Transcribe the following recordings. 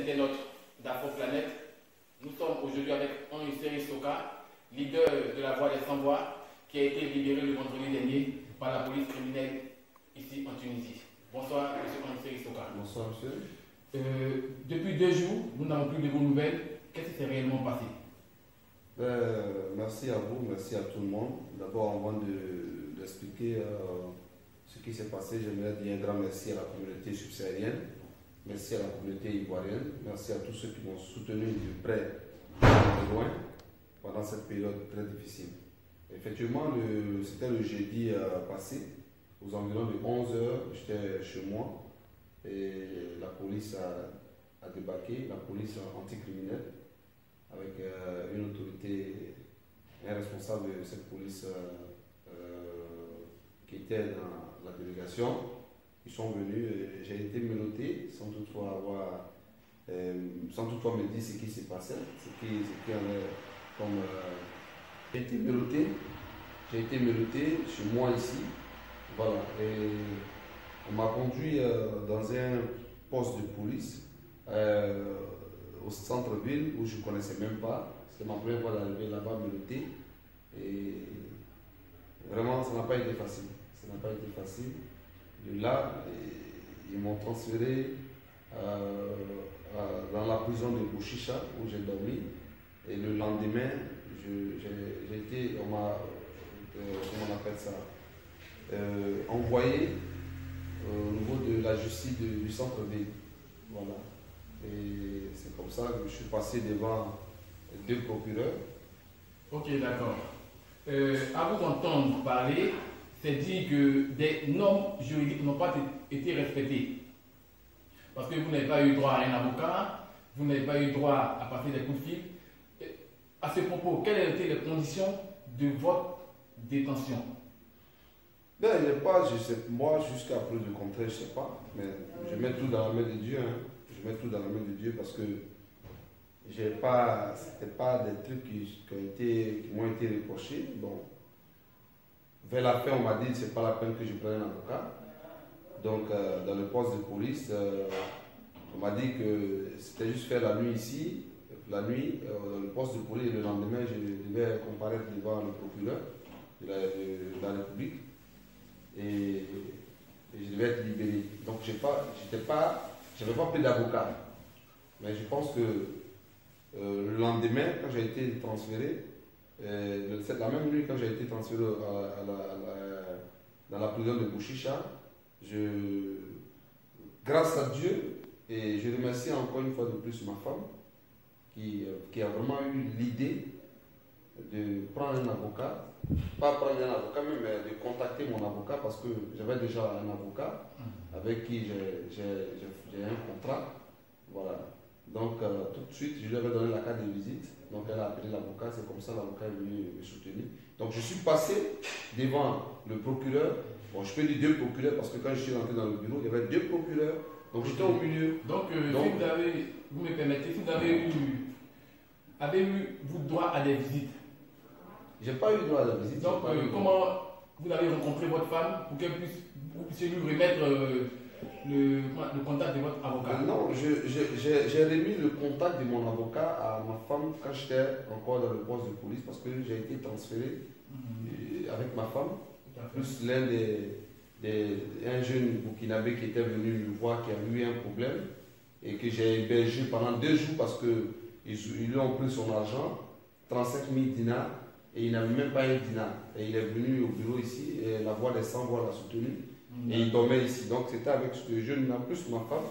internautes d'Afroplanète. Nous sommes aujourd'hui avec Oniseri Soka, leader de la Voix des Sans-Voix, qui a été libéré le vendredi dernier par la police criminelle ici en Tunisie. Bonsoir, M. Oniseri Soka. Bonsoir, monsieur. Depuis 2 jours, nous n'avons plus de vos nouvelles. Qu'est-ce qui s'est réellement passé? Merci à vous, merci à tout le monde. D'abord, avant d'expliquer ce qui s'est passé, j'aimerais dire un grand merci à la communauté subsaharienne, merci à la communauté ivoirienne, merci à tous ceux qui m'ont soutenu de près et de loin pendant cette période très difficile. Effectivement, c'était le jeudi passé, aux environs de 11 h, j'étais chez moi et la police a débarqué, la police anticriminelle, avec une autorité, un responsable de cette police qui était dans la délégation. Ils sont venus, j'ai été menotté sans toutefois me dire ce qui s'est passé, ce qui en est comme... j'ai été menotté chez moi ici, voilà, et on m'a conduit dans un poste de police au centre-ville où je ne connaissais même pas. C'était ma première fois d'arriver là-bas menotté. Et vraiment, ça n'a pas été facile. Ça n'a pas été facile. De là, ils m'ont transféré dans la prison de Bouchicha où j'ai dormi. Et le lendemain, j'ai été, comment on appelle ça, envoyé au niveau de la justice du centre-ville. Voilà. Et c'est comme ça que je suis passé devant 2 procureurs. Ok, d'accord. À vous entendre parler, c'est dit que des normes juridiques n'ont pas été respectées. Parce que vous n'avez pas eu droit à un avocat, vous n'avez pas eu droit à passer des coups de fil. À ce propos, quelles étaient les conditions de votre détention? Ben, il n'est pas, je sais, moi jusqu'à preuve du contraire, je ne sais pas, mais je mets tout dans la main de Dieu. Hein. Je mets tout dans la main de Dieu parce que c'était pas des trucs qui m'ont été reprochés. Bon, vers la fin, on m'a dit que ce n'est pas la peine que je prenne un avocat. Donc, dans le poste de police, on m'a dit que c'était juste faire la nuit ici, la nuit, dans le poste de police, et le lendemain, je devais comparaître devant le procureur de la République et je devais être libéré. Donc, je n'avais pas pris d'avocat. Mais je pense que le lendemain, quand j'ai été transféré, la même nuit quand j'ai été transféré dans la prison de Bouchicha, grâce à Dieu, et je remercie encore une fois de plus ma femme, qui a vraiment eu l'idée de prendre un avocat, pas prendre un avocat même, mais de contacter mon avocat parce que j'avais déjà un avocat avec qui j'ai un contrat. Voilà. Donc tout de suite, je lui avais donné la carte de visite. Donc elle a appelé l'avocat, c'est comme ça l'avocat est venu me soutenir. Donc je suis passé devant le procureur. Bon, je peux dire 2 procureurs parce que quand je suis rentré dans le bureau, il y avait 2 procureurs. Donc j'étais au milieu. Donc, si vous me permettez, si vous avez eu vous droit à des visites? J'ai pas eu droit à la visite. Donc comment vous avez rencontré votre femme pour qu'elle vous puissiez lui remettre le contact de votre avocat? Non, j'ai remis le contact de mon avocat à ma femme quand j'étais encore dans le poste de police parce que j'ai été transféré avec ma femme, plus un jeune burkinabé qui était venu me voir qui a eu un problème et que j'ai hébergé pendant 2 jours parce qu'ils lui ont pris son argent, 35 000 dinars, et il n'avait même pas un dinar. Et il est venu au bureau ici et la Voix des Sans-Voix l'a soutenu. Et il dormait ici. Donc c'était avec ce jeune en plus ma femme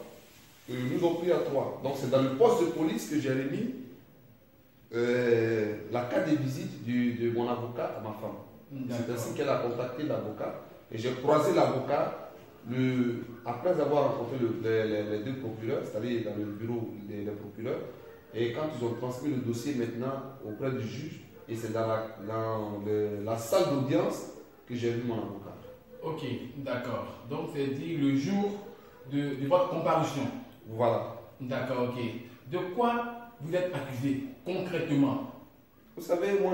que nous ont pris à 3. Donc c'est dans le poste de police que j'ai remis la carte de visite de mon avocat à ma femme. C'est ainsi qu'elle a contacté l'avocat. Et j'ai croisé l'avocat après avoir rencontré les 2 procureurs, c'est-à-dire dans le bureau des procureurs. Et quand ils ont transmis le dossier maintenant auprès du juge, et c'est dans la salle d'audience que j'ai vu mon avocat. Ok, d'accord. Donc c'est dit le jour de votre comparution. Voilà. D'accord, ok. De quoi vous êtes accusé concrètement? Vous savez, moi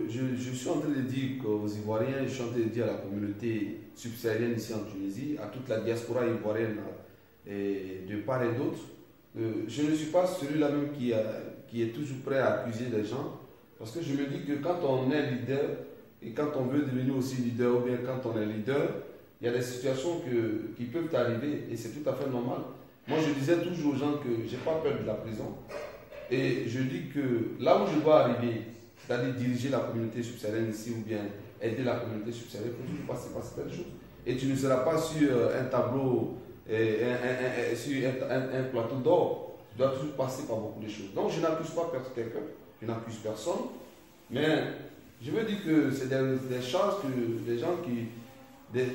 je suis en train de dire aux Ivoiriens, je suis en train de dire à la communauté subsaharienne ici en Tunisie, à toute la diaspora ivoirienne et de part et d'autre, je ne suis pas celui-là même qui est toujours prêt à accuser les gens, parce que je me dis que quand on est leader, et quand on veut devenir aussi leader, ou bien quand on est leader, il y a des situations qui peuvent arriver, et c'est tout à fait normal. Moi, je disais toujours aux gens que je n'ai pas peur de la prison, et je dis que là où je dois arriver, c'est-à-dire diriger la communauté subsaharienne ici, ou bien aider la communauté subsaharienne, il faut toujours passer par certaines choses. Et tu ne seras pas sur un tableau, sur un plateau d'or. Tu dois toujours passer par beaucoup de choses. Donc je n'accuse pas quelqu'un, je n'accuse personne, mais je veux dire que c'est des choses que les gens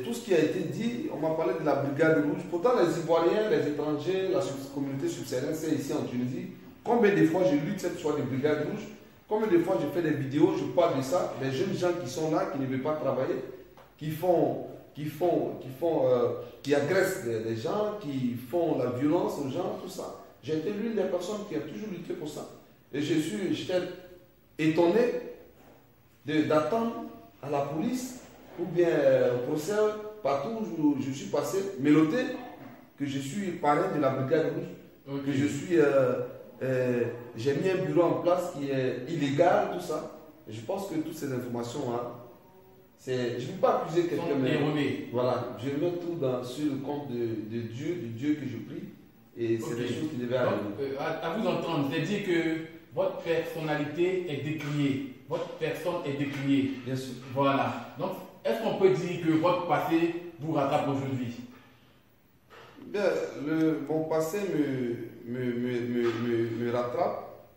tout ce qui a été dit, on m'a parlé de la brigade rouge. Pourtant les Ivoiriens, les étrangers, la communauté subsaharienne, c'est ici en Tunisie. Combien de fois je lutte cette histoire de brigade rouge? Combien de fois je fais des vidéos, je parle de ça, des jeunes gens qui sont là, qui ne veulent pas travailler, qui agressent les gens, qui font la violence aux gens, tout ça. J'ai été l'une des personnes qui a toujours lutté pour ça. Et j'étais étonné d'attendre à la police ou bien au procès, partout où je suis passé, mélodé, que je suis parrain de la brigade rouge, okay. Que j'ai mis un bureau en place qui est illégal, tout ça. Et je pense que toutes ces informations-là, je ne veux pas accuser quelqu'un, mais voilà, je mets tout sur le compte de Dieu, du Dieu que je prie, et c'est des choses qui devaient arriver. À vous entendre, c'est dire que votre personnalité est décriée, votre personne est décriée. Bien sûr. Voilà. Donc, est-ce qu'on peut dire que votre passé vous rattrape aujourd'hui? Bien, mon passé me rattrape,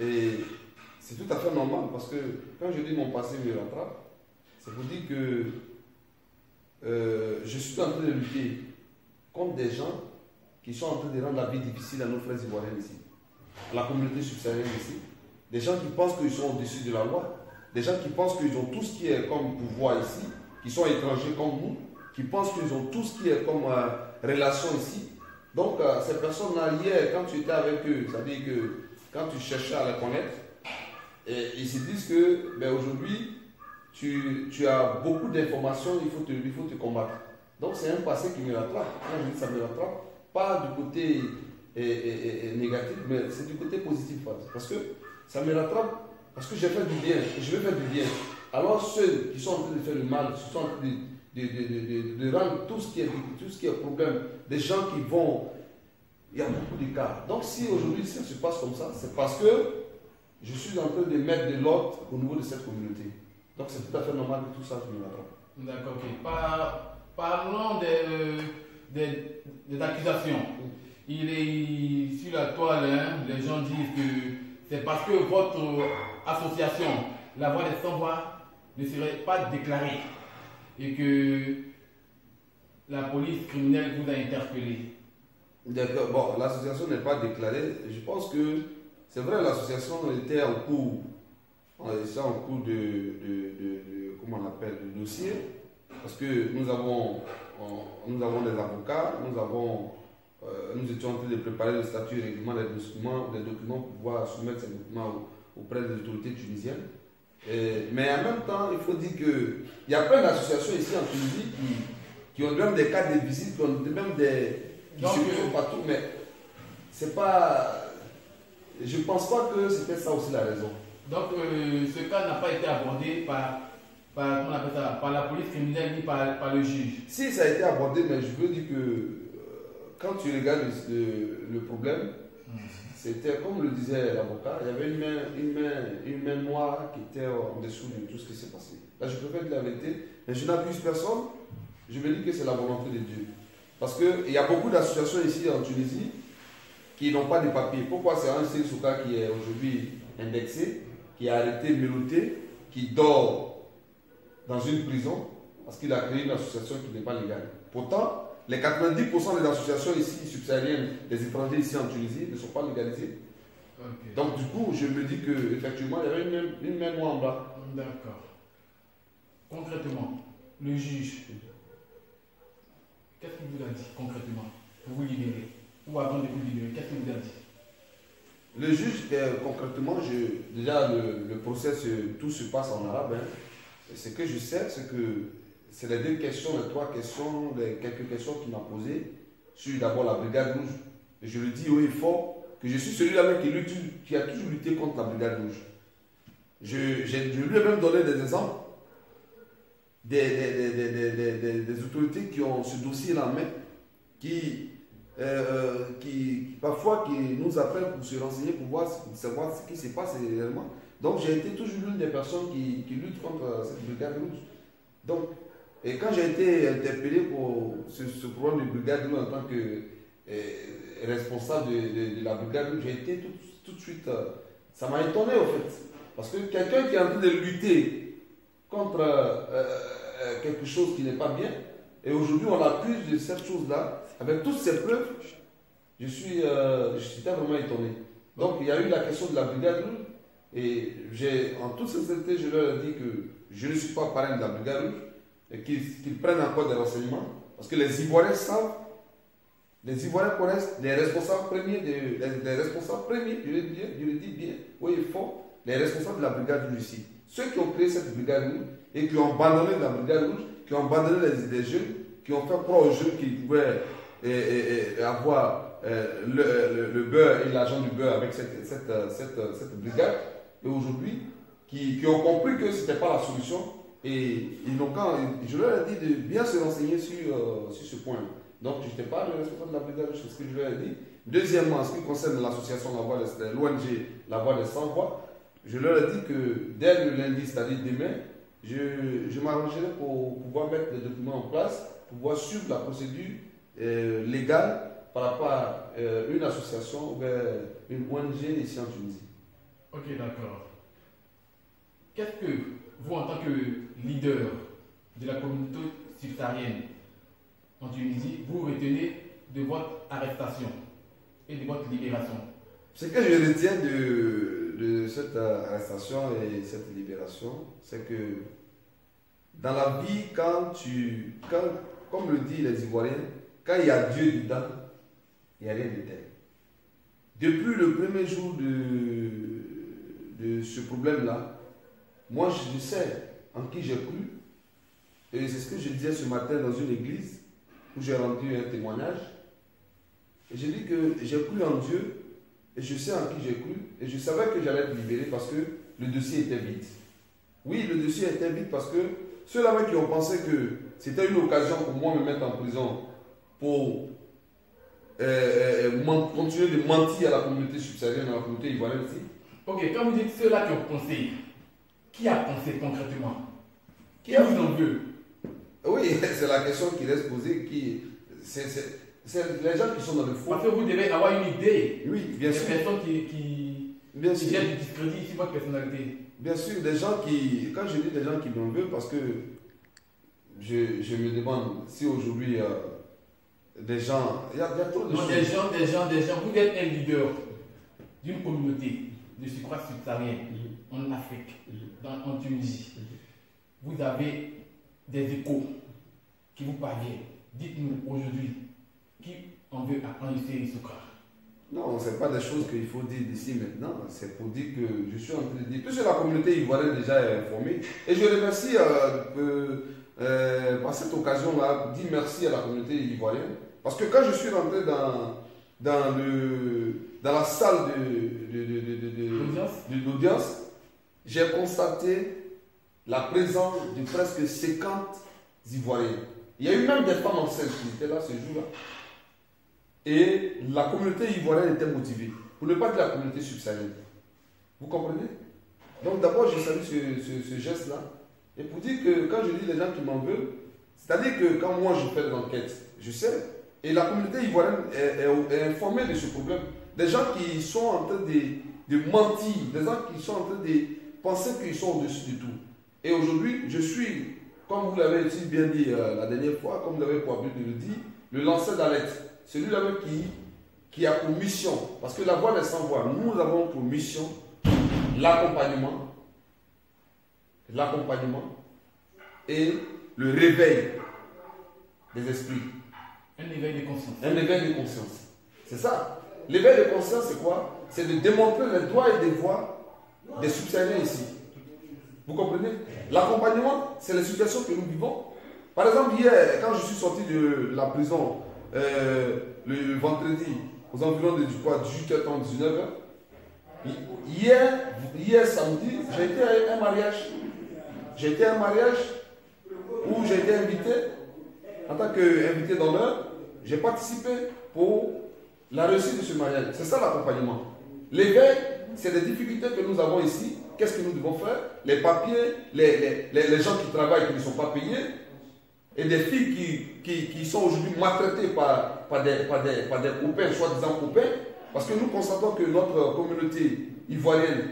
et c'est tout à fait normal, parce que quand je dis mon passé me rattrape, c'est pour dire que je suis en train de lutter contre des gens qui sont en train de rendre la vie difficile à nos frères ivoiriens ici, la communauté subsaharienne ici, des gens qui pensent qu'ils sont au-dessus de la loi, des gens qui pensent qu'ils ont tout ce qui est comme pouvoir ici, qui sont étrangers comme nous, qui pensent qu'ils ont tout ce qui est comme relation ici. Donc ces personnes-là, hier, quand tu étais avec eux, c'est-à-dire que quand tu cherchais à les connaître, ils se disent que ben, aujourd'hui, tu as beaucoup d'informations, il faut te combattre. Donc c'est un passé qui me rattrape. Quand je dis ça me rattrape, pas du côté négatif, mais c'est du côté positif. Parce que ça me rattrape, parce que j'ai fait du bien, et je veux faire du bien. Alors ceux qui sont en train de faire le mal, qui sont en train de rendre tout ce qui est problème, des gens qui vont... Il y a beaucoup de cas. Donc si aujourd'hui ça se passe comme ça, c'est parce que je suis en train de mettre de l'ordre au niveau de cette communauté. Donc c'est tout à fait normal que tout ça me rattrape. D'accord, ok. Parlons des accusations. Il est sur la toile, hein, les gens disent que c'est parce que votre association, la Voix des Sans-Voix, ne serait pas déclarée et que la police criminelle vous a interpellé. D'accord, bon, l'association n'est pas déclarée. Je pense que c'est vrai, l'association était en cours. C'est en cours comment on appelle, de dossier, parce que nous avons des avocats, nous étions en train de préparer le statut et règlement des documents pour pouvoir soumettre ces documents auprès des autorités tunisiennes. Mais en même temps, il faut dire qu'il y a plein d'associations ici en Tunisie qui ont même des cartes de visite, qui ont même qui se trouvent partout, mais c'est pas... Je ne pense pas que c'était ça aussi la raison. Donc, ce cas n'a pas été abordé par la police criminelle ni par le juge. Si, ça a été abordé, mais je veux dire que quand tu regardes le problème, c'était comme le disait l'avocat, il y avait une main noire qui était en dessous de tout ce qui s'est passé. Là, je préfère dire la vérité, mais je n'accuse personne, je me dis que c'est la volonté de Dieu. Parce qu'il y a beaucoup d'associations ici en Tunisie qui n'ont pas de papiers. Pourquoi c'est un Souka qui est aujourd'hui indexé, qui est arrêté, menotté, qui dort dans une prison parce qu'il a créé une association qui n'est pas légale. Pourtant, les 90% des associations ici subsahariennes, des étrangers ici en Tunisie, ne sont pas légalisées. Okay. Donc du coup, je me dis qu'effectivement, il y avait une main noire en bas. D'accord. Concrètement, le juge, qu'est-ce qu'il vous a dit concrètement pour vous libérer? Ou avant de vous libérer, qu'est-ce qu'il vous a dit? Le juge, concrètement, déjà le procès, tout se passe en arabe. Hein. Ce que je sais, c'est que c'est les deux questions, les trois questions, les quelques questions qu'il m'a posées sur d'abord la brigade rouge. et je le dis haut et fort, que je suis celui-là même qui a toujours lutté contre la Brigade Rouge. Je lui ai même donné des exemples des autorités qui ont ce dossier en main, qui parfois qui nous appellent pour se renseigner, pour savoir ce qui se passe réellement. Donc j'ai été toujours l'une des personnes qui luttent contre cette Brigade Rouge. Donc, et quand j'ai été interpellé pour ce problème de Brigade Rouge en tant que responsable de la Brigade Rouge, j'ai été tout de suite, ça m'a étonné au fait. Parce que quelqu'un qui est en train de lutter contre quelque chose qui n'est pas bien, et aujourd'hui on l'accuse de cette chose-là, avec toutes ces preuves, je suis vraiment étonné. Donc il y a eu la question de la Brigade Rouge, et en toute sincérité, je leur ai dit que je ne suis pas parrain de la Brigade Rouge, et qu'ils prennent encore des renseignements, parce que les Ivoiriens savent, les Ivoiriens connaissent les responsables premiers, je le dis bien, oui, fort, les responsables de la Brigade Rouge ici. Ceux qui ont créé cette Brigade Rouge et qui ont abandonné la Brigade Rouge, qui ont abandonné les jeunes, qui ont fait croire aux jeunes qu'ils pouvaient avoir le beurre et l'argent du beurre avec cette brigade, et aujourd'hui, qui ont compris que ce n'était pas la solution, et je leur ai dit de bien se renseigner sur ce point. Donc, je n'étais pas le responsable de la brigade, c'est ce que je leur ai dit. Deuxièmement, en ce qui concerne l'association l'ONG La Voix des Sans Voix, je leur ai dit que dès le lundi, c'est-à-dire demain, je m'arrangerai pour pouvoir mettre les documents en place, pour pouvoir suivre la procédure légale par rapport à une association ou une ONG ici en Tunisie. Ok, d'accord. Qu'est-ce que vous, en tant que leader de la communauté subsaharienne en Tunisie, vous retenez de votre arrestation et de votre libération? Ce que je retiens de cette arrestation et cette libération, c'est que dans la vie, comme le disent les Ivoiriens, quand il y a Dieu dedans, il n'y a rien de tel. Depuis le premier jour de ce problème-là, moi je sais en qui j'ai cru, et c'est ce que je disais ce matin dans une église où j'ai rendu un témoignage, et j'ai dit que j'ai cru en Dieu, et je sais en qui j'ai cru, et je savais que j'allais être libéré parce que le dossier était vide. Oui, le dossier était vide parce que ceux-là qui ont pensé que c'était une occasion pour moi de me mettre en prison pour continuer de mentir à la communauté subsaharienne, à la communauté ivoirienne ici. Ok, quand vous dites ceux-là qui ont pensé, qui a pensé concrètement? Qui vous en veut? Oui, c'est la question qui reste posée. C'est les gens qui sont dans le fond. Parce que vous devez avoir une idée. Oui, bien sûr. Des personnes qui viennent du discrédit sur votre personnalité. Bien sûr, des gens qui, quand je dis des gens qui m'en veulent, parce que je me demande si aujourd'hui des gens, il y a trop de choses. Des gens, vous êtes un leader d'une communauté de surcroît subsaharienne en Afrique, en Tunisie. Vous avez des échos qui vous parviennent. Dites-nous aujourd'hui, qui en veut à Hissé Issoukra? Non, ce n'est pas des choses qu'il faut dire d'ici maintenant. C'est pour dire que je suis en train de dire. Puisque la communauté ivoirienne déjà est informée. Et je remercie par cette occasion-là, dire merci à la communauté ivoirienne. Parce que quand je suis rentré dans la salle de l'audience, j'ai constaté la présence de presque 50 Ivoiriens. Il y a eu même des femmes enceintes qui étaient là ce jour-là. Et la communauté ivoirienne était motivée. Pour ne pas dire la communauté subsaharienne. Vous comprenez? Donc d'abord, je salue ce geste-là. Et pour dire que quand je dis les gens qui m'en veulent, c'est-à-dire que quand moi je fais des enquêtes, je sais. Et la communauté ivoirienne est informée de ce problème. Des gens qui sont en train de mentir, des gens qui sont en train de penser qu'ils sont au-dessus de tout. Et aujourd'hui, je suis, comme vous l'avez aussi bien dit la dernière fois, comme vous l'avez pour habitude de le dire, le lanceur d'alerte. Celui-là qui a pour mission, parce que la voix des sans-voix, nous avons pour mission l'accompagnement et le réveil des esprits. Un éveil de conscience. Un éveil de conscience. C'est ça. L'éveil de conscience, c'est quoi? C'est de démontrer les droits et devoirs des subsahariens ici. Vous comprenez? L'accompagnement, c'est les situations que nous vivons. Par exemple, hier, quand je suis sorti de la prison, le vendredi, aux environs de 18h30, 19h. Hier samedi, j'ai été à un mariage. J'ai été à un mariage où j'ai été invité, en tant qu'invité d'honneur, j'ai participé pour la réussite de ce mariage. C'est ça l'accompagnement. L'éveil, c'est des difficultés que nous avons ici. Qu'est-ce que nous devons faire? Les papiers, les gens qui travaillent qui ne sont pas payés, et des filles qui sont aujourd'hui maltraitées par des copains, soi-disant copains, parce que nous constatons que notre communauté ivoirienne,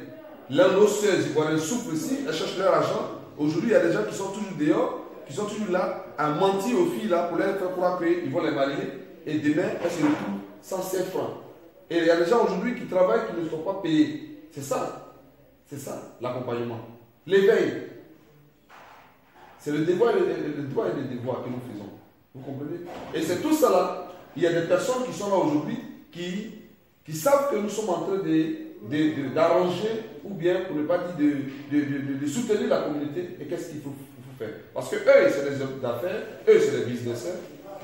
nos sœurs ivoiriennes souffrent ici, elles cherchent leur argent. Aujourd'hui, il y a des gens qui sont toujours dehors, qui sont toujours là, à mentir aux filles là pour leur faire croire qu'ils vont les marier, et demain, elles se retrouvent sans 5 francs. Et il y a des gens aujourd'hui qui travaillent qui ne sont pas payés. C'est ça l'accompagnement. L'éveil. C'est le devoir et le devoir que nous faisons. Vous comprenez? Et c'est tout ça là. Il y a des personnes qui sont là aujourd'hui qui savent que nous sommes en train d'arranger ou bien, pour ne pas dire, de soutenir la communauté. Et qu'est-ce qu'il faut faire? Parce que eux, c'est des hommes d'affaires, eux, c'est des businesseurs.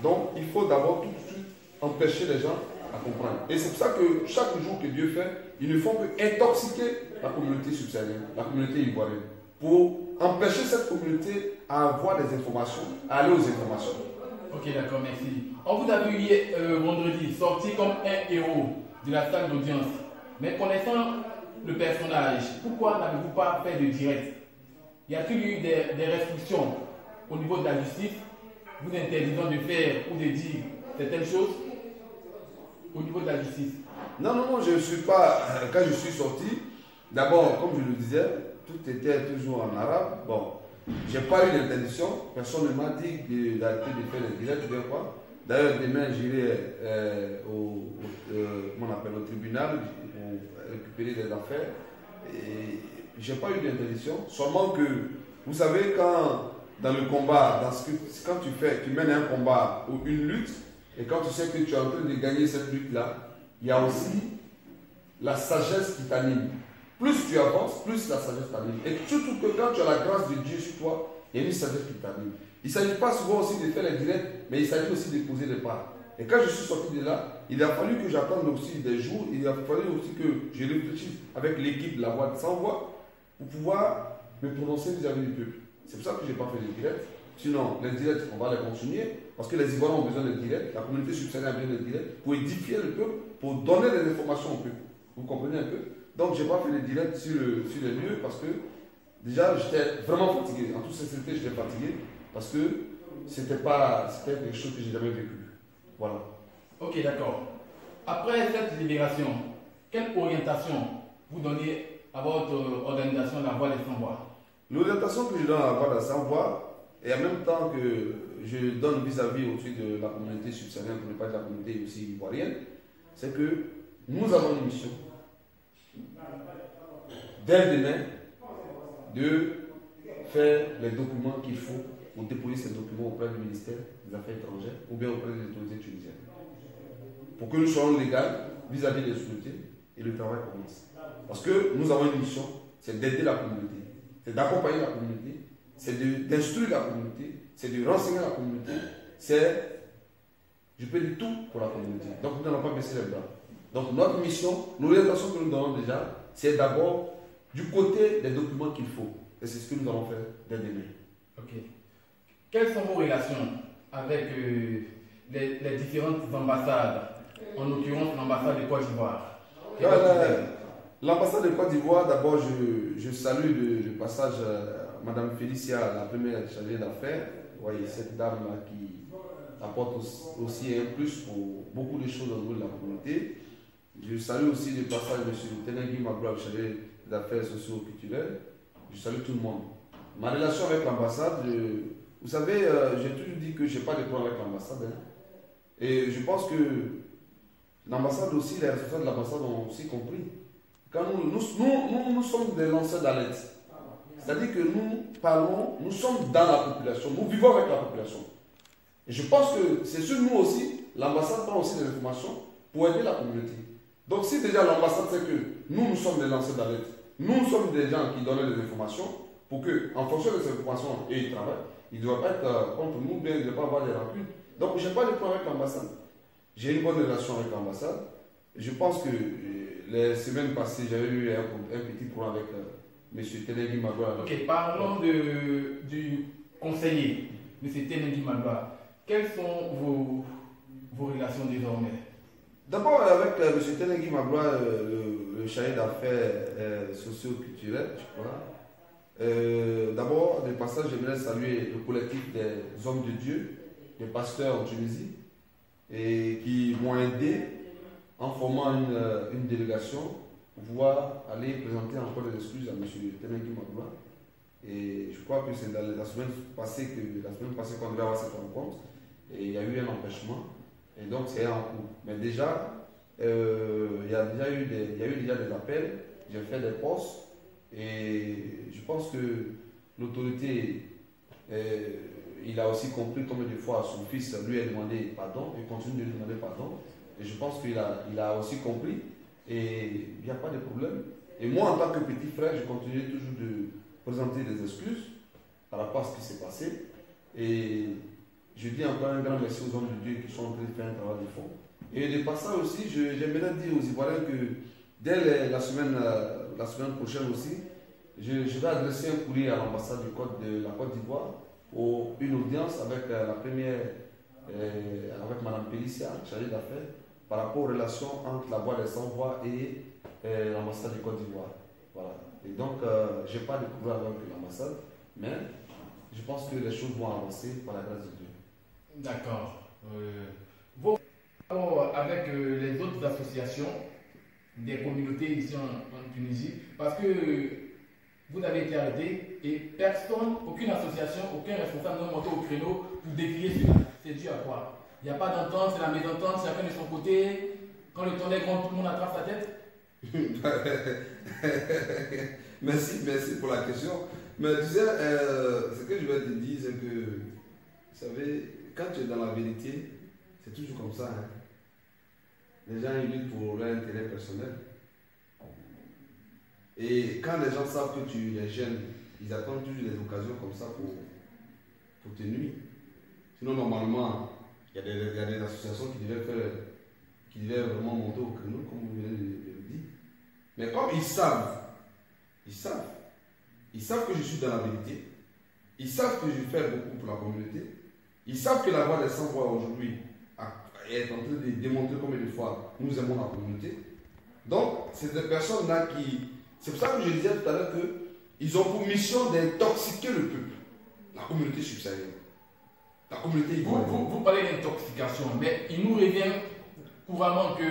Donc, il faut d'abord tout de suite empêcher les gens à comprendre. Et c'est pour ça que chaque jour que Dieu fait, ils ne font que intoxiquer la communauté subsaharienne, la communauté ivoirienne, pour empêcher cette communauté à avoir des informations, à aller aux informations. Ok, d'accord, merci. On vous a vu hier, vendredi, sorti comme un héros de la salle d'audience. Mais connaissant le personnage, pourquoi n'avez-vous pas fait de direct? Y a-t-il eu des restrictions au niveau de la justice, vous interdisant de faire ou de dire certaines choses au niveau de la justice? Non, je ne suis pas. Quand je suis sorti, d'abord, comme je le disais, tout était toujours en arabe. Bon, je n'ai pas eu d'interdiction. Personne ne m'a dit d'arrêter de faire les directs, bien quoi. D'ailleurs, demain, j'irai au tribunal pour récupérer des affaires. Et je n'ai pas eu d'interdiction. Seulement que, vous savez, quand dans le combat, quand tu mènes un combat ou une lutte, et quand tu sais que tu es en train de gagner cette lutte-là, il y a aussi la sagesse qui t'anime. Plus tu avances, plus la sagesse t'anime. Et surtout que quand tu as la grâce de Dieu sur toi, il y a une sagesse qui t'anime. Il ne s'agit pas souvent aussi de faire les directs, mais il s'agit aussi de poser les pas. Et quand je suis sorti de là, il a fallu que j'attende aussi des jours, il a fallu aussi que je réfléchisse avec l'équipe de la Voix de Sans Voix pour pouvoir me prononcer vis-à-vis du peuple. C'est pour ça que je n'ai pas fait les directs. Sinon, les directs, on va les continuer, parce que les Ivoiriens ont besoin de directs, la communauté subsaharienne a besoin de directs, pour édifier le peuple, pour donner des informations au peuple. Vous comprenez un peu? Donc, je n'ai pas fait les directs sur les lieux, parce que déjà, j'étais vraiment fatigué. En toute sincérité, j'étais fatigué, parce que c'était quelque chose que j'ai jamais vécu. Voilà. Ok, d'accord. Après cette libération, quelle orientation vous donnez à votre organisation La Voix des Sans Voix? L'orientation que je donne à La Voix des Sans Voix, et en même temps que je donne vis-à-vis au-dessus de la communauté subsaharienne, pour ne pas dire la communauté aussi ivoirienne, c'est que nous avons une mission, dès demain, de faire les documents qu'il faut pour déposer ces documents auprès du ministère des Affaires étrangères ou bien auprès des autorités tunisiennes. Pour que nous soyons légaux vis-à-vis des autorités et le travail commence. Parce que nous avons une mission, c'est d'aider la communauté, c'est d'accompagner la communauté, c'est d'instruire la communauté, c'est de renseigner la communauté, c'est, je peux dire tout pour la communauté. Donc nous n'allons pas baisser les bras. Donc notre mission, l'orientation que nous donnons déjà, c'est d'abord du côté des documents qu'il faut. Et c'est ce que nous allons faire dès demain. Ok. Quelles sont vos relations avec les différentes ambassades, en l'occurrence l'ambassade de Côte d'Ivoire? L'ambassade de Côte d'Ivoire, d'abord je salue de passage Madame Félicia, la première chargée d'affaires. Vous voyez, cette dame-là qui apporte aussi un plus pour beaucoup de choses au niveau de la communauté. Je salue aussi de passage M. Tenengui Magloire, chargé d'affaires socio-culturelles. Je salue tout le monde. Ma relation avec l'ambassade, vous savez, j'ai toujours dit que je n'ai pas de problème avec l'ambassade. Hein. Et je pense que l'ambassade aussi, les responsables de l'ambassade ont aussi compris. Quand nous sommes des lanceurs d'alerte. C'est-à-dire que nous parlons, nous sommes dans la population, nous vivons avec la population. Et je pense que c'est sur nous aussi, l'ambassade prend aussi des informations pour aider la communauté. Donc si déjà l'ambassade sait que nous sommes des lanceurs d'alerte, nous sommes des gens qui donnent des informations pour que, en fonction de ces informations, ils travaillent, ils ne doivent pas être contre nous, bien ils ne doivent pas avoir des rancunes. Donc je n'ai pas de problème avec l'ambassade. J'ai une bonne relation avec l'ambassade. Je pense que les semaines passées, j'avais eu un petit problème avec M. Tenegui Magloire. Ok, parlons du conseiller, M. Tenegui Magloire. Quelles sont vos relations désormais? D'abord, avec M. Tenegui Magloire, le chargé d'affaires socio-culturelles, je crois. D'abord, de passage, j'aimerais saluer le collectif des hommes de Dieu, des pasteurs en Tunisie, et qui m'ont aidé en formant une délégation pour pouvoir aller présenter encore des excuses à M. Tenegui Magloire. Et je crois que c'est la semaine passée qu'on devait avoir cette rencontre, et il y a eu un empêchement, et donc c'est en cours. Mais déjà, il y a eu déjà des appels, j'ai fait des postes, et je pense que l'autorité, il a aussi compris combien de fois son fils lui a demandé pardon, et continue de lui demander pardon. Et je pense qu'il a aussi compris, et il n'y a pas de problème. Et moi, en tant que petit frère, je continue toujours de présenter des excuses par rapport à ce qui s'est passé. Et je dis encore un grand merci aux hommes de Dieu qui sont en train de faire un travail de fond. Et de passage aussi, j'aimerais dire aux Ivoiriens que dès la semaine prochaine aussi, je vais adresser un courrier à l'ambassade de la Côte d'Ivoire pour une audience avec la première, avec Mme Pélicia, chargée d'affaires, par rapport aux relations entre la Voix des Sans-Voix et l'ambassade de Côte d'Ivoire. Voilà. Et donc, je n'ai pas de problème avec l'ambassade, mais je pense que les choses vont avancer par la grâce de Dieu. D'accord. Avec les autres associations des communautés ici en Tunisie, parce que vous avez été arrêté et personne, aucune association, aucun responsable n'a monté au créneau pour décrier cela. C'est dû à quoi? Il n'y a pas d'entente, c'est la mésentente, chacun de son côté. Quand le temps est grand, tout le monde attrape sa tête. Merci pour la question. Mais tu sais, ce que je vais te dire, c'est que, vous savez, quand tu es dans la vérité, c'est toujours comme ça. Hein. Les gens ils luttent pour leur intérêt personnel. Et quand les gens savent que tu les gênes, ils attendent toujours des occasions comme ça pour te nuire. Sinon, normalement, il y a des associations qui devaient vraiment monter au créneau, comme vous venez de le dire. Mais comme ils savent que je suis dans la vérité, ils savent que je fais beaucoup pour la communauté, ils savent que la Voix des Sans-Voix aujourd'hui est en train de démontrer combien de fois nous aimons la communauté. Donc, c'est des personnes-là qui... C'est pour ça que je disais tout à l'heure qu'ils ont pour mission d'intoxiquer le peuple, la communauté subsaharienne. La communauté ivoirienne. Vous parlez d'intoxication, mais il nous revient couramment que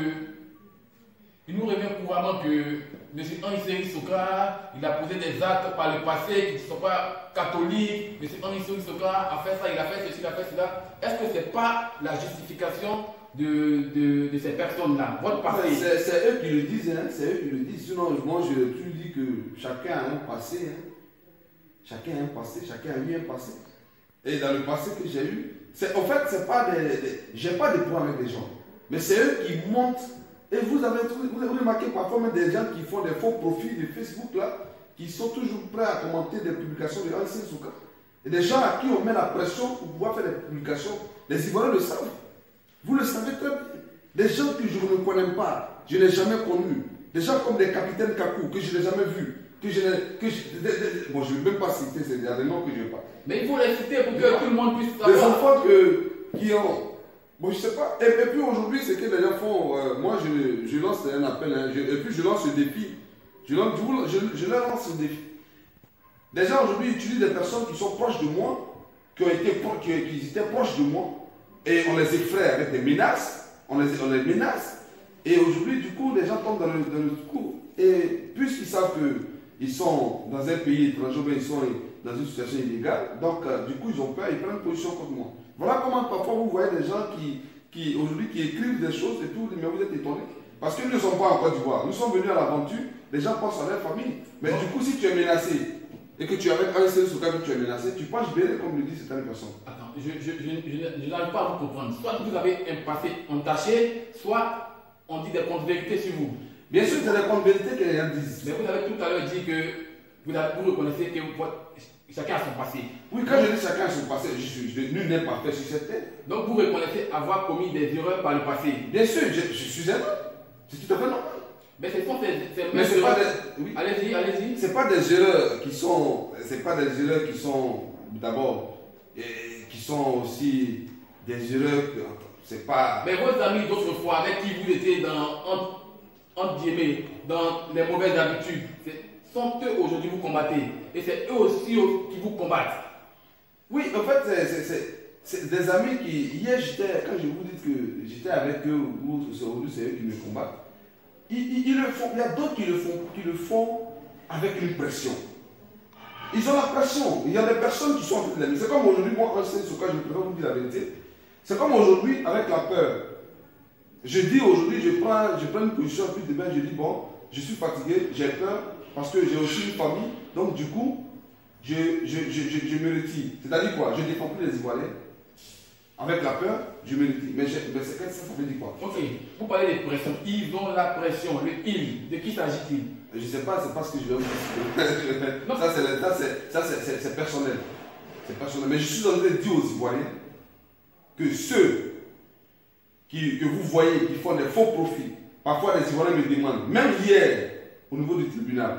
M. Henri Sokra, il a posé des actes par le passé qui ne sont pas catholiques. M. Henri Sokra a fait ça, il a fait ceci, il a fait cela. Est-ce que ce n'est pas la justification de ces personnes-là, votre passé? C'est eux qui le disent, hein, c'est eux qui le disent. Sinon, moi, je toujours dis que chacun a un passé. Hein. Chacun a un passé, chacun a eu un passé. Et dans le passé que j'ai eu, en fait, c'est pas j'ai pas de problème avec les gens. Mais c'est eux qui montent. Et vous remarqué parfois même des gens qui font des faux profils de Facebook là, qui sont toujours prêts à commenter des publications de Henri Sokra. Et des gens à qui on met la pression pour pouvoir faire des publications. Les Ivoiriens le savent. Vous le savez très bien. Des gens que je ne connais pas, je n'ai jamais connus. Des gens comme des capitaines Kakou, que je n'ai jamais vus. Bon, je ne vais même pas citer, c'est des noms que je n'ai pas. Mais il faut les citer pour que tout le monde puisse savoir. Des enfants qui ont... Bon, je ne sais pas. Et puis aujourd'hui, c'est que les gens font... moi, je lance un appel. Hein, et puis je lance ce défi. Je leur lance ce défi. Des gens aujourd'hui utilisent des personnes qui sont proches de moi, qui étaient proches de moi. Et on les effraie avec des menaces. On les menace. Et aujourd'hui, du coup, les gens tombent dans le coup. Et puisqu'ils savent qu'ils sont dans un pays étranger, ils sont dans une situation illégale, donc du coup, ils ont peur, ils prennent position contre moi. Voilà comment parfois vous voyez des gens qui aujourd'hui qui écrivent des choses et tout, mais vous êtes étonnés. Parce qu'ils ne sont pas en Côte d'Ivoire. Nous sommes venus à l'aventure, les gens pensent à leur famille. Mais du coup, si tu es menacé et que tu es avec un seul Sokra que tu es menacé, tu penses béné comme le dit certaines personnes. Attends, je n'arrive pas à vous comprendre. Soit vous avez un passé entaché, soit on dit des contre-vérités sur vous. Bien sûr, c'est des contre-vérités que les gens disent. Mais vous avez tout à l'heure dit que vous reconnaissez que chacun a son passé. Oui, quand je dis chacun a son passé, nul n'est parfait sur cette terre. Donc vous reconnaissez avoir commis des erreurs par le passé. Bien sûr, je suis un homme. C'est tout à fait normal. Mais ce sont Mais c'est pas des... Oui. Allez-y, allez-y. C'est pas des erreurs qui sont... C'est pas des erreurs qui sont... D'abord, qui sont aussi des erreurs... C'est pas... Mais vos amis d'autrefois, avec qui vous étiez entre guillemets, dans les mauvaises habitudes, sont eux aujourd'hui vous combattez. Et c'est eux aussi qui vous combattent. Oui, en fait, c'est des amis qui... Hier, quand je vous dis que j'étais avec eux, ou aujourd'hui c'est eux qui me combattent, ils le font. Il y a d'autres qui le font avec une pression. Ils ont la pression. Il y a des personnes qui sont en train de l'aimer. C'est comme aujourd'hui, moi, quand c'est ce cas, je préfère vous dire la vérité. C'est comme aujourd'hui avec la peur. Je dis aujourd'hui, je prends une position, puis demain, je dis, bon, je suis fatigué, j'ai peur, parce que j'ai aussi une famille, donc du coup, je me retire. C'est-à-dire quoi? Je ne défends plus les Ivoiriens. Avec la peur, je me retire. Mais ça veut dire quoi? Ok, vous parlez de pression. Ils ont la pression, le il. De qui s'agit-il? Je ne sais pas, c'est pas ce que je vais vous dire. Ça, c'est personnel. C'est personnel. Mais je suis en train de dire aux Ivoiriens que ceux que vous voyez qui font des faux profits, parfois les Ivoiriens me demandent, même hier, au niveau du tribunal,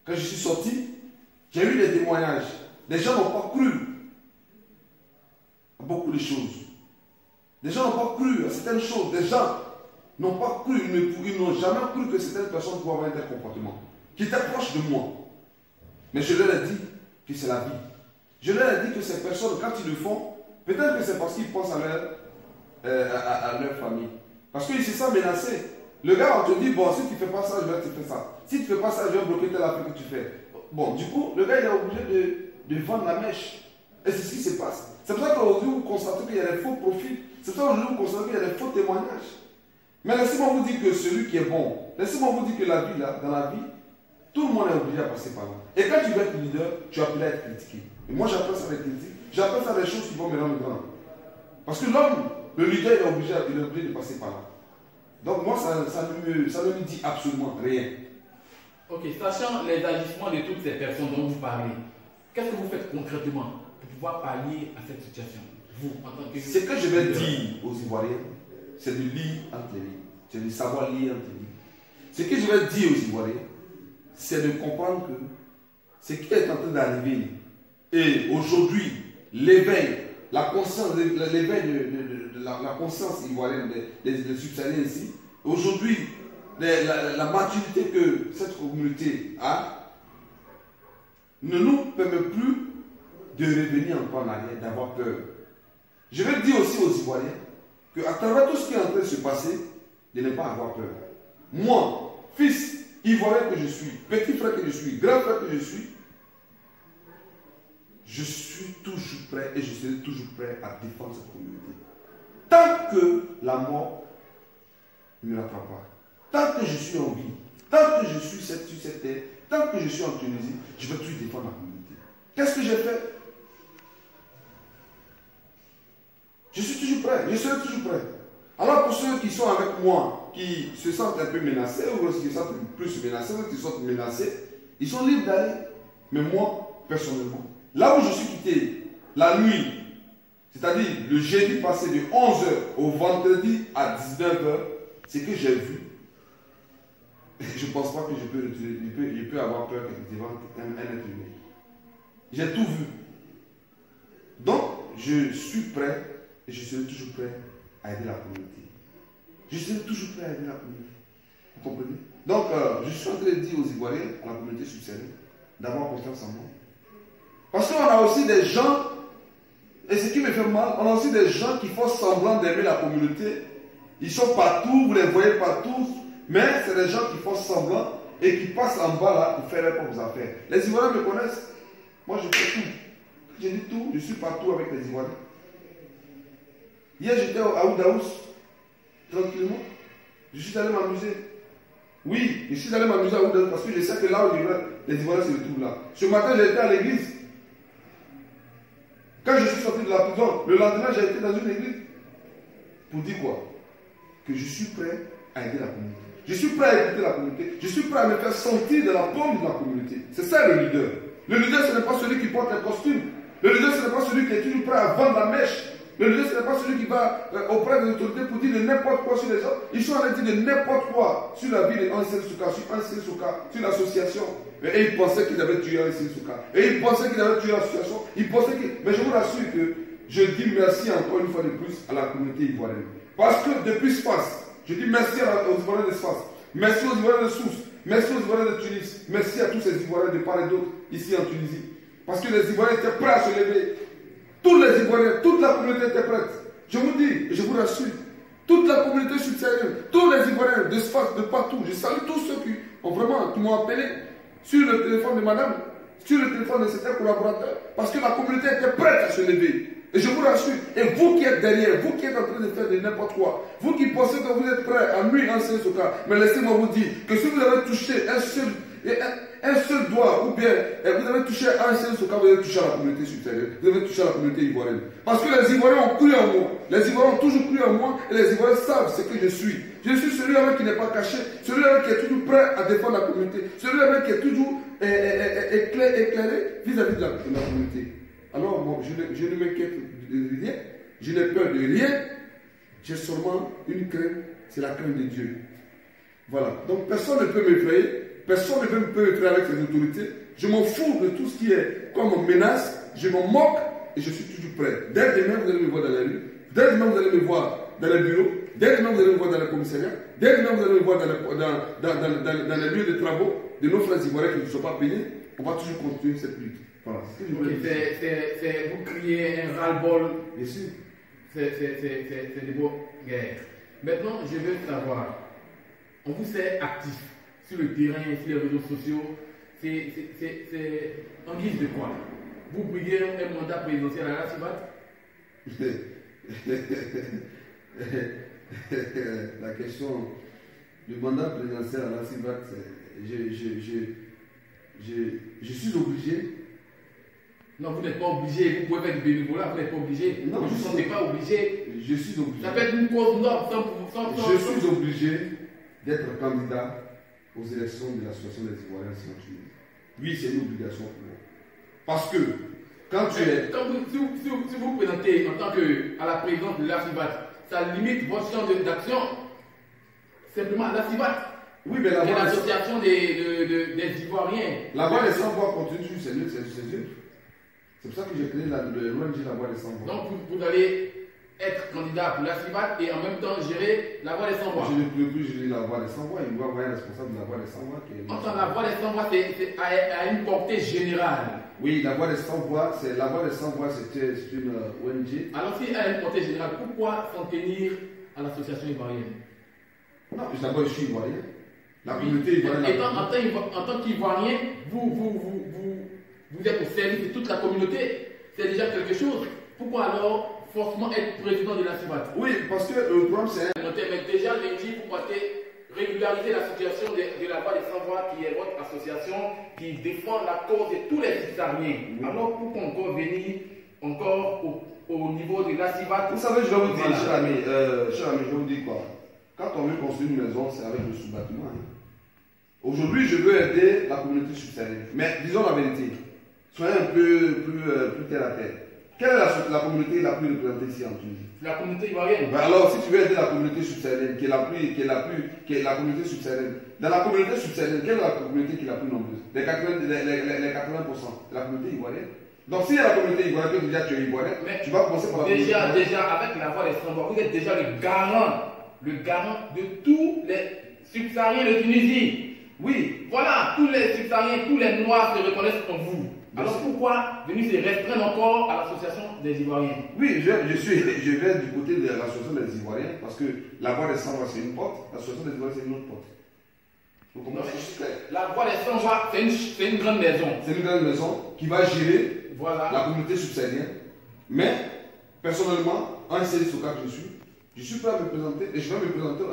quand je suis sorti, j'ai eu des témoignages. Les gens n'ont pas cru à beaucoup de choses. Les gens n'ont pas cru à certaines choses. Les gens n'ont pas cru, ils n'ont jamais cru que certaines personnes pouvaient avoir un tel comportement, qui étaient proches de moi. Mais je leur ai dit que c'est la vie. Je leur ai dit que ces personnes, quand ils le font, peut-être que c'est parce qu'ils pensent à leur famille. Parce qu'ils se sentent menacés. Le gars, on te dit, bon, si tu ne fais pas ça, je vais te faire ça. Si tu ne fais pas ça, je vais bloquer telle affaire que tu fais. Bon, du coup, le gars, il est obligé de vendre la mèche. Et c'est ce qui se passe. C'est pour ça qu'aujourd'hui, vous constatez qu'il y a des faux profils. C'est pour ça qu'aujourd'hui, vous constatez qu'il y a des faux témoignages. Mais laissez-moi vous dire que celui qui est bon, laissez-moi vous dire que la vie, là, dans la vie, tout le monde est obligé à passer par là. Et quand tu veux être leader, tu as appelé à être critiqué. Et moi, j'appelle ça des critiques. J'appelle ça des choses qui vont me rendre grand. Parce que l'homme, le leader, il est obligé de passer par là. Donc moi, ça ne me dit absolument rien. Ok, sachant les agissements de toutes ces personnes dont vous parlez, qu'est-ce que vous faites concrètement pour pouvoir pallier à cette situation? Vous, en tant que... Ce que je vais dire aux Ivoiriens, c'est de lire entre les lignes. C'est de savoir lire entre les lignes. Ce que je vais dire aux Ivoiriens, c'est de comprendre que ce qui est en train d'arriver, et aujourd'hui, l'éveil, la conscience, l'éveil de la conscience ivoirienne, des subsahariens ici, aujourd'hui, la maturité que cette communauté a, ne nous permet plus de revenir encore en arrière, d'avoir peur. Je vais dire aussi aux Ivoiriens qu'à travers tout ce qui est en train de se passer, de ne pas avoir peur. Moi, fils ivoirien que je suis, petit frère que je suis, grand frère que je suis toujours prêt et je serai toujours prêt à défendre cette communauté. Tant que la mort ne me rattrape pas, tant que je suis en vie, tant que je suis sur cette terre, tant que je suis en Tunisie, je vais toujours défendre la communauté. Qu'est-ce que j'ai fait? Je suis toujours prêt, je serai toujours prêt. Alors pour ceux qui sont avec moi, qui se sentent un peu menacés, ou qui se sentent plus menacés, ou qui se sentent menacés, ils sont libres d'aller. Mais moi, personnellement, là où je suis quitté, la nuit, c'est-à-dire le jeudi passé de 11h au vendredi à 19h, ce que j'ai vu, je ne pense pas que je peux avoir peur devant un être humain. J'ai tout vu. Donc, je suis prêt et je serai toujours prêt à aider la communauté. Je serai toujours prêt à aider la communauté. Vous comprenez? Donc, je suis en train de dire aux Ivoiriens, à la communauté subsaharienne, d'avoir confiance en moi. Parce qu'on a aussi des gens, et ce qui me fait mal, on a aussi des gens qui font semblant d'aimer la communauté. Ils sont partout, vous les voyez partout, mais c'est des gens qui font semblant et qui passent en bas là pour faire leurs propres affaires. Les Ivoiriens me connaissent. Moi, je fais tout. Je dis tout, je suis partout avec les Ivoiriens. Hier, j'étais à Oudaous, tranquillement. Je suis allé m'amuser. Oui, je suis allé m'amuser à Oudaous parce que je sais que là où les Ivoiriens se retrouvent là. Ce matin, j'ai été à l'église. Quand je suis sorti de la prison, le lendemain, j'ai été dans une église. Pour dire quoi? Que je suis prêt à aider la communauté. Je suis prêt à écouter la communauté. Je suis prêt à me faire sentir de la paume de la communauté. C'est ça le leader. Le leader, ce n'est pas celui qui porte un costume. Le leader, ce n'est pas celui qui est toujours prêt à vendre la mèche. Le leader, ce n'est pas celui qui va auprès des autorités pour dire de n'importe quoi sur les gens. Ils sont en train de dire de n'importe quoi sur la vie d'Ansel Souka, sur l'association. Et ils pensaient qu'ils avaient tué Ansel Souka. Et ils pensaient qu'ils avaient tué l'association. Ils pensaient que... Mais je vous rassure que je dis merci encore une fois de plus à la communauté ivoirienne. Parce que depuis Sfax, je dis merci aux Ivoiriens de Sfax, merci aux Ivoiriens de Sousse, merci aux Ivoiriens de Tunis, merci à tous ces Ivoiriens de part et d'autre ici en Tunisie. Parce que les Ivoiriens étaient prêts à se lever. Tous les Ivoiriens, toute la communauté était prête. Je vous dis, et je vous rassure, toute la communauté subsaharienne, tous les Ivoiriens de Sfax, de partout, je salue tous ceux qui m'ont appelé sur le téléphone de madame, sur le téléphone de certains collaborateurs, parce que la communauté était prête à se lever. Et je vous rassure, et vous qui êtes derrière, vous qui êtes en train de faire de n'importe quoi, vous qui pensez que vous êtes prêts à nuire Ansel Souka, mais laissez-moi vous dire que si vous avez touché un seul doigt, ou bien vous avez touché Ansel Souka, vous avez touché à la communauté subsaharienne, vous avez touché à la communauté ivoirienne. Parce que les Ivoiriens ont cru en moi, les Ivoiriens ont toujours cru en moi, et les Ivoiriens savent ce que je suis. Je suis celui-là qui n'est pas caché, celui-là qui est toujours prêt à défendre la communauté, celui-là qui est toujours éclairé vis-à-vis de la communauté. Alors, moi, je ne m'inquiète de rien, je n'ai peur de rien, j'ai seulement une crainte, c'est la crainte de Dieu. Voilà. Donc, personne ne peut m'effrayer, personne ne peut m'effrayer avec ces autorités. Je m'en fous de tout ce qui est comme menace, je m'en moque et je suis toujours prêt. Dès demain, vous allez me voir dans la rue, dès demain, vous allez me voir dans les bureaux, dès demain, vous allez me voir dans le commissariat, dès demain, vous allez me voir dans les lieux de travaux de nos frères ivoiriens qui ne sont pas payés. On va toujours continuer cette lutte. Voilà. Vous criez un ras-le-bol. Bien sûr. C'est des mots guerre. Maintenant, je veux savoir, on vous sait actif sur le terrain, sur les réseaux sociaux. C'est en guise de quoi? Vous briguez un mandat présidentiel à la CIVAT? La question du mandat présidentiel à la CIVAT, je suis obligé. Non, vous n'êtes pas obligé, vous pouvez faire du bénévolat, vous n'êtes pas obligé. Non, vous ne sentez pas obligé. Je suis obligé. Ça peut être une cause noble sans. Je suis obligé d'être candidat aux élections de l'association des Ivoiriens en Tunisie. Oui, c'est une obligation pour moi. Parce que quand tu es. Si vous vous présentez en tant qu'à la présidence de l'AFIVAT, ça limite votre champ d'action simplement à l'AFIVAT. Oui, mais la voix. L'association des Ivoiriens. La voix des sans-voix continue sur ses yeux. C'est pour ça que j'ai créé l'ONG La Voix des Sans-Voix. Donc vous allez être candidat pour la CIVAT et en même temps gérer la Voix des Sans-Voix. Je ne peux plus gérer la Voix des Sans-Voix. Il doit avoir un responsable de la Voix des Sans-Voix. Enfin, la Voix des Sans-Voix, c'est à une portée générale. Oui, la Voix des Sans-Voix, la Voix des Sans-Voix, c'est une ONG. Alors si elle a une portée générale, pourquoi s'en tenir à l'association ivoirienne? Non, d'abord je suis ivoirien. La communauté ivoirienne. En tant qu'Ivoirien, vous êtes au service de toute la communauté, c'est déjà quelque chose. Pourquoi alors forcément être président de la CIVAT? Oui, parce que le problème c'est... Mais déjà, lundi, vous partez régulariser la situation de la Voix des Sans-Voix, qui est votre association qui défend la cause de tous les subsahariens. Oui. Alors pourquoi encore venir au niveau de la CIVAT? Vous savez, je vais vous dire, cher ami, je vais vous dire quoi. Quand on veut construire une maison, c'est avec le sous-bâtiment. Hein. Aujourd'hui, je veux aider la communauté subsaharienne. Mais disons la vérité. Soyez un peu plus terre à terre. Quelle est la communauté la plus représentée ici en Tunisie? La communauté ivoirienne. Ben alors, si tu veux aider la communauté subsaharienne, qui est la communauté subsaharienne, dans la communauté subsaharienne, quelle est la communauté qui est la plus nombreuse? Les 80%, la communauté ivoirienne. Donc, si il y a la communauté ivoirienne, que déjà tu es ivoirien, tu vas commencer par la communauté ivoirienne. Déjà, avec la Voix des Sans-Voix, vous êtes déjà le garant de tous les subsahariens de Tunisie. Oui, voilà, tous les subsahariens, tous les Noirs se reconnaissent en vous. Alors pourquoi venir se restreindre encore à l'association des Ivoiriens? Oui, je vais du côté de l'association des Ivoiriens parce que la Voix des Sans-Voix c'est une porte, l'association des Ivoiriens c'est une autre porte. Donc, la Voix des Sans-Voix c'est une grande maison. C'est une grande maison qui va gérer la communauté subsaharienne. Mais personnellement, en CSOCA que je suis prêt à me présenter et je vais me présenter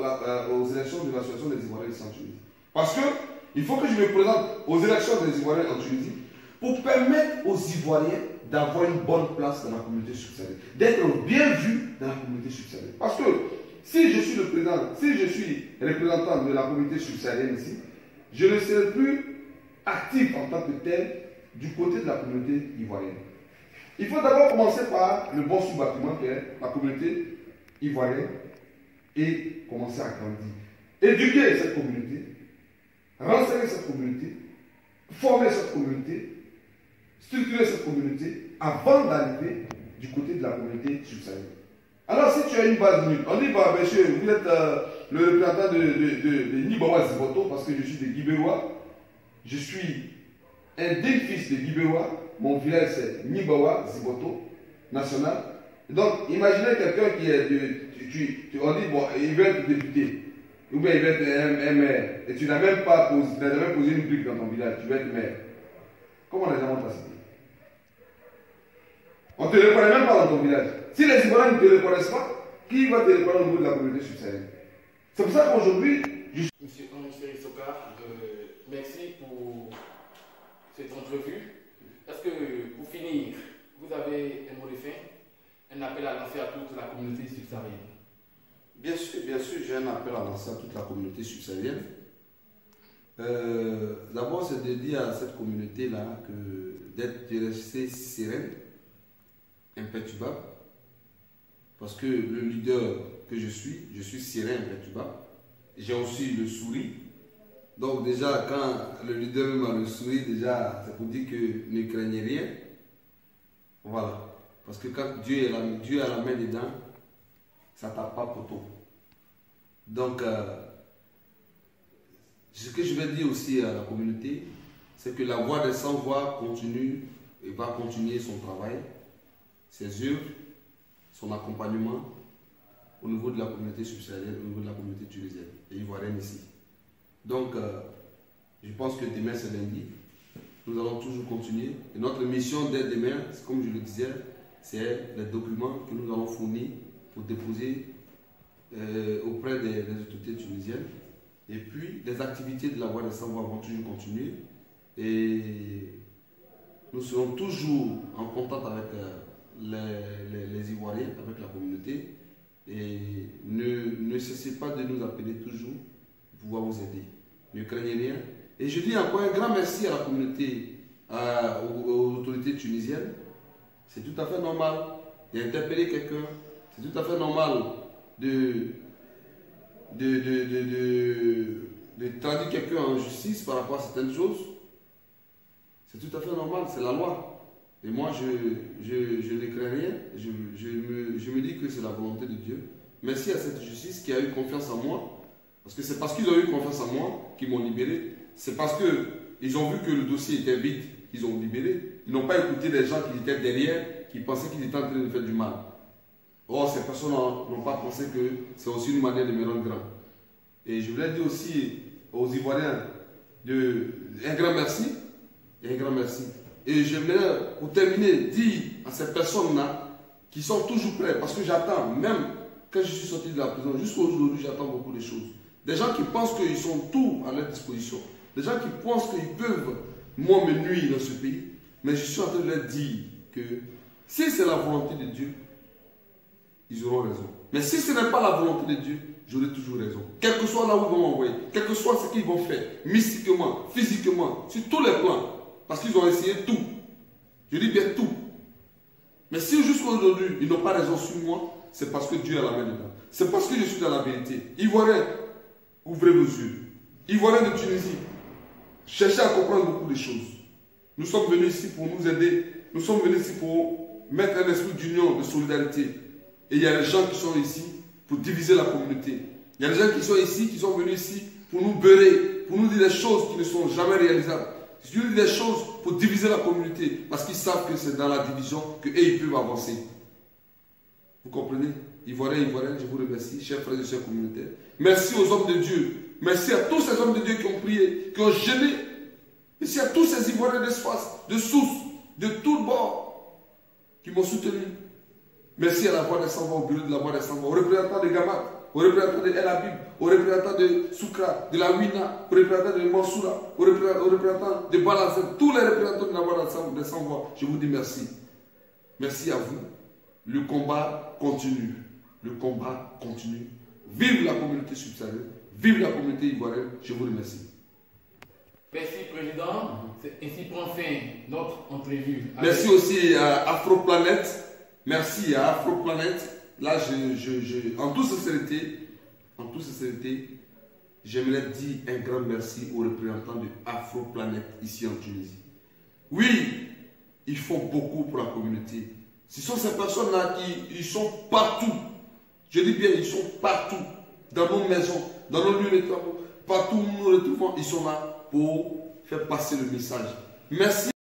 aux élections de l'association des Ivoiriens ici en Tunisie. Parce que il faut que je me présente aux élections des Ivoiriens en Tunisie pour permettre aux Ivoiriens d'avoir une bonne place dans la communauté subsaharienne, d'être bien vus dans la communauté subsaharienne. Parce que si je suis le président, si je suis représentant de la communauté subsaharienne ici, je ne serai plus actif en tant que tel du côté de la communauté ivoirienne. Il faut d'abord commencer par le bon sous-bâtiment qui est la communauté ivoirienne et commencer à grandir. Éduquer cette communauté, renseigner cette communauté, former cette communauté, structurer cette communauté avant d'arriver du côté de la communauté subsaharienne. Alors si tu as une base nulle, on dit, bah, monsieur, vous êtes le représentant de Nibawa Ziboto parce que je suis de Guibérois, je suis un digne fils de Guibérois, mon village c'est Nibawa Ziboto, national. Donc imaginez quelqu'un qui est on dit, bon, il veut être député, ou bien il veut être un maire, et tu n'as même pas posé une brique dans ton village, tu veux être maire. Comment les gens vont t'assister? On ne te reconnaît même pas dans ton village. Si les Ivoiriens ne te reconnaissent pas, qui va te reconnaître au niveau de la communauté subsaharienne? C'est pour ça qu'aujourd'hui, Monsieur Soka, merci pour cette entrevue. Est-ce que, pour finir, vous avez un mot de fin, un appel à lancer à toute la communauté subsaharienne? bien sûr, j'ai un appel à lancer à toute la communauté subsaharienne. D'abord, c'est de dire à cette communauté-là de rester sereine, imperturbable, parce que le leader que je suis serein, imperturbable. J'ai aussi le sourire. Donc déjà, quand le leader même a le sourire, déjà, c'est pour dire que ne craignez rien. Voilà. Parce que quand Dieu a la main dedans, ça ne tape pas poteau. Donc, ce que je vais dire aussi à la communauté, c'est que la voix des sans-voix continue et va continuer son travail, ses œuvres, son accompagnement au niveau de la communauté subsaharienne, au niveau de la communauté tunisienne et ivoirienne ici. Donc, je pense que demain c'est lundi. Nous allons toujours continuer. Et notre mission dès demain, comme je le disais, c'est les documents que nous allons fournir pour déposer auprès des autorités tunisiennes. Et puis, les activités de la voie des sans-voix vont toujours continuer. Et nous serons toujours en contact avec les Ivoiriens, avec la communauté. Et ne cessez pas de nous appeler toujours pour pouvoir vous aider. Ne craignez rien. Et je dis encore un grand merci à la communauté, aux autorités tunisiennes. C'est tout à fait normal d'interpeller quelqu'un. C'est tout à fait normal de traduire quelqu'un en justice par rapport à certaines choses. C'est tout à fait normal, c'est la loi. Et moi, je ne crains rien. Je me dis que c'est la volonté de Dieu. Merci à cette justice qui a eu confiance en moi. Parce que c'est parce qu'ils ont eu confiance en moi qu'ils m'ont libéré. C'est parce qu'ils ont vu que le dossier était vide qu'ils ont libéré. Ils n'ont pas écouté les gens qui étaient derrière, qui pensaient qu'ils étaient en train de faire du mal. Or, ces personnes n'ont pas pensé que c'est aussi une manière de me rendre grand. Et je voulais dire aussi aux Ivoiriens un grand merci. Et un grand merci. Et je voulais, pour terminer, dire à ces personnes-là qui sont toujours prêtes, parce que j'attends, même quand je suis sorti de la prison, jusqu'à aujourd'hui, j'attends beaucoup de choses. Des gens qui pensent qu'ils sont tout à leur disposition. Des gens qui pensent qu'ils peuvent, moi, me nuire dans ce pays. Mais je suis en train de leur dire que si c'est la volonté de Dieu, ils auront raison. Mais si ce n'est pas la volonté de Dieu, j'aurai toujours raison. Quel que soit là où ils vont m'envoyer, quel que soit ce qu'ils vont faire, mystiquement, physiquement, sur tous les plans, parce qu'ils ont essayé tout. Je dis bien tout. Mais si jusqu'à aujourd'hui, ils n'ont pas raison sur moi, c'est parce que Dieu a la main dedans. C'est parce que je suis dans la vérité. Ivoiriens, ouvrez vos yeux. Ivoiriens de Tunisie, cherchez à comprendre beaucoup de choses. Nous sommes venus ici pour nous aider. Nous sommes venus ici pour mettre un esprit d'union, de solidarité. Et il y a des gens qui sont ici pour diviser la communauté. Il y a des gens qui sont ici, qui sont venus ici pour nous beurrer, pour nous dire des choses qui ne sont jamais réalisables. Je dis des choses pour diviser la communauté, parce qu'ils savent que c'est dans la division qu'ils peuvent avancer. Vous comprenez? Ivoiriens, je vous remercie, chers frères et chers communautaires. Merci aux hommes de Dieu. Merci à tous ces hommes de Dieu qui ont prié, qui ont gêné. Merci à tous ces Ivoiriens d'espace, de source, de tout bord, qui m'ont soutenu. Merci à la voix des sans-voix, au bureau de la voix des sans-voix, aux représentants de Gamat, aux représentants de El Habib, aux représentants de Soukra, de la Ouina, aux représentants de Mansoura, aux représentants de Balazem, tous les représentants de la voix des sans-voix. Je vous dis merci. Merci à vous. Le combat continue. Le combat continue. Vive la communauté subsaharienne. Vive la communauté ivoirienne. Je vous remercie. Merci, Président. Ainsi prend fin notre entrevue. Merci aussi à Afroplanète. Merci à Afroplanète. Là, en toute sincérité, j'aimerais dire un grand merci aux représentants de Afroplanète ici en Tunisie. Oui, ils font beaucoup pour la communauté. Ce sont ces personnes-là qui sont partout. Je dis bien, ils sont partout. Dans nos maisons, dans nos lieux de travail, partout où nous nous retrouvons, ils sont là pour faire passer le message. Merci.